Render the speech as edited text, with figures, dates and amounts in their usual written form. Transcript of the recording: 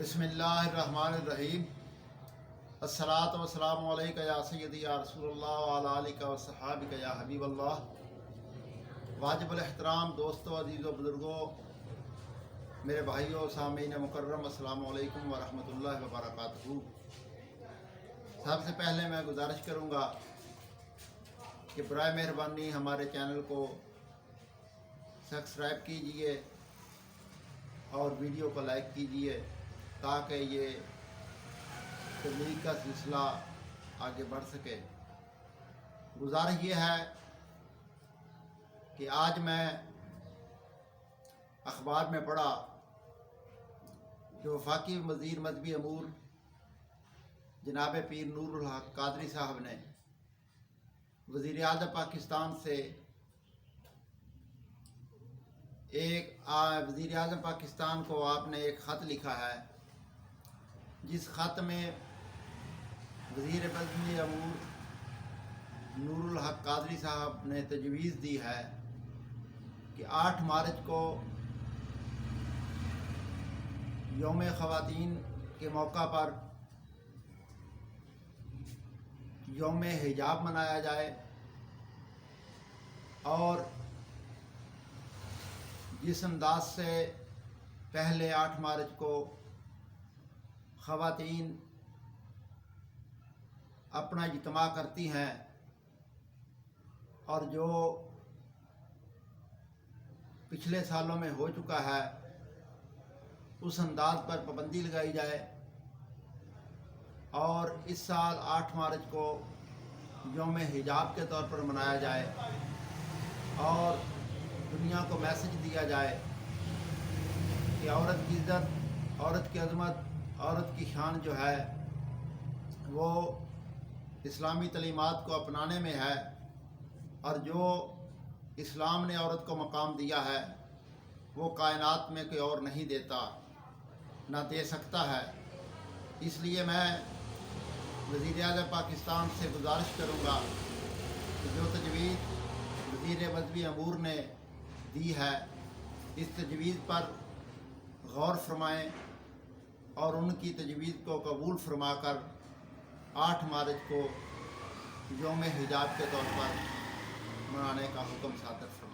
बिस्मिल्लाहिर्रहमानिर्रहीम। अस्सलातु वस्सलामु अलैका या सय्यदी या रसूल अल्लाह व अला आलिका व सहाबिका या हबीब अल्लाह। वाजिबुल एहतराम दोस्तों, अजीज़ों, बुज़ुर्गों, मेरे भाइयों, सामीन मुकर्रम, अस्सलामु अलैकुम व रहमतुल्लाहि व बरकातहू। सबसे पहले मैं गुजारिश करूँगा कि बराए मेहरबानी हमारे चैनल को सब्सक्राइब कीजिए और वीडियो को लाइक कीजिए ताकि ये तबलीग का सिलसिला आगे बढ़ सके। गुजारिश ये है कि आज मैं अखबार में पढ़ा कि वफाकी वज़ीर मजहबी अमूर जनाब पीर नूरुल हक कादरी साहब ने वज़ीर आज़म पाकिस्तान से वज़ीर आज़म पाकिस्तान को आपने एक ख़त लिखा है, जिस ख़त में वज़ीर मजहबी अमूर नूरुल हक कादरी साहब ने तजवीज़ दी है कि 8 मार्च को यौम ख़वातीन के मौका पर यौम हिजाब मनाया जाए और जिस अंदाज से पहले 8 मार्च को ख़वातीन अपना इज्तिमा करती हैं और जो पिछले सालों में हो चुका है उस अंदाज पर पाबंदी लगाई जाए और इस साल 8 मार्च को यौम हिजाब के तौर पर मनाया जाए और दुनिया को मैसेज दिया जाए कि औरत की इज़्ज़त, औरत की अज़मत, औरत की शान जो है वो इस्लामी तलीमात को अपनाने में है और जो इस्लाम ने औरत को मकाम दिया है वो कायनात में कोई और नहीं देता, ना दे सकता है। इसलिए मैं वज़ीर आज़म पाकिस्तान से गुजारिश करूँगा कि जो तजवीज़ वज़ीर मजहबी अमूर ने दी है इस तजवीज़ पर गौर फरमाएँ और उनकी तजवीज़ को कबूल फरमाकर 8 मार्च को यौम हिजाब के तौर पर मनाने का हुक्म सादर फरमाएँ।